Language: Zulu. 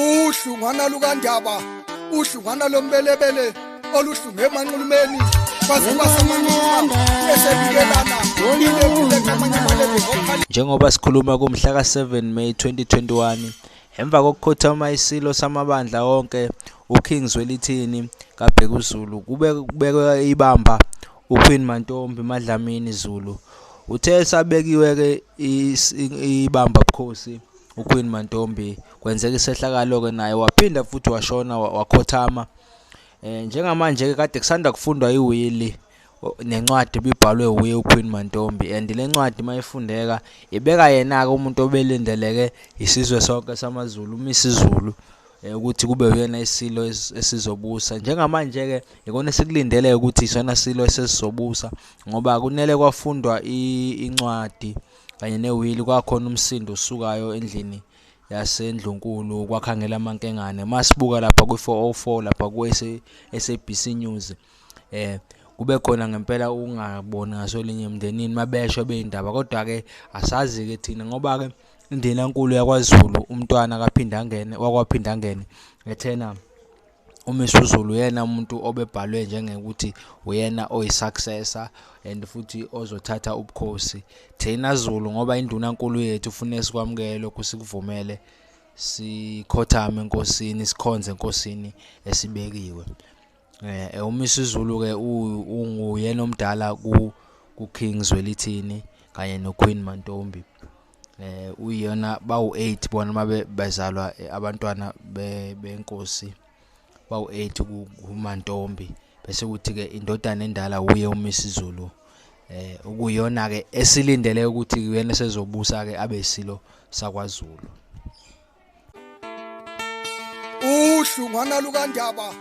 uhlungwana lukaNdaba uhlungwana lombelebele oluhlunge emanqulumeni kwazibasamanquluma esebikelana ilekile ngamanye amalebe. Njengoba sikhuluma kumhla ka-7 May 2021 emva kokukhothama isilo samabandla onke uKing Zwelithini kaBhekuzulu kubekwe ibamba uQueen Mantombi Madlamini Zulu uthe sabekiwe ke ibamba bukhosi uQueen Mantombi kwenzeka isehlakalo ke naye waphinda futhi washona wakhothama. Njengamanje ke kade kusanda kufundwa iwili nencwadi ebibhalwe uye uQueen Mantombi and le ncwadi mayifundeka ibeka yena ke umuntu obelindeleke isizwe sonke samaZulu uMisizulu ukuthi kube uyena isilo esizobusa. Njengamanje ke ikona sikulindele ukuthi isona silo esesizobusa ngoba kunele kwafundwa incwadi kanye newili kwakhona umsindo usukayo endlini yaseNdlunkulu kwakhangela amankengane masibuka lapha ku404 lapha ku-SABC News kube khona ngempela ungaboni ngasolinye emndenini mabesho beindaba kodwa ke asazi ke thina ngoba ke indlela enkulu yakwaZulu umntwana wakwaphinda angene ethena uMisuzulu yena umuntu obebhalwe njengekuthi uyena oyisuccessor and futhi ozothatha ubukhosi thina Zulu ngoba induna enkulu yethu ufune sikwamukele lokhu sikuvumele sikhothame enkosini sikhonze enkosini esibekiwe. uMisuzulu ke unguyena omdala kuKing Zwelithini kanye noQueen Mantombi. Uyena bawu8 bona mabe bazalwa abantwana benkosi bawu8 kuMantombi bese kuthi ke indodana endala uye uMisuzulu ukuyona ke esilindele ukuthi uyena sezobusa ke abesilo sakwaZulu. Uhlungwana lukaNdaba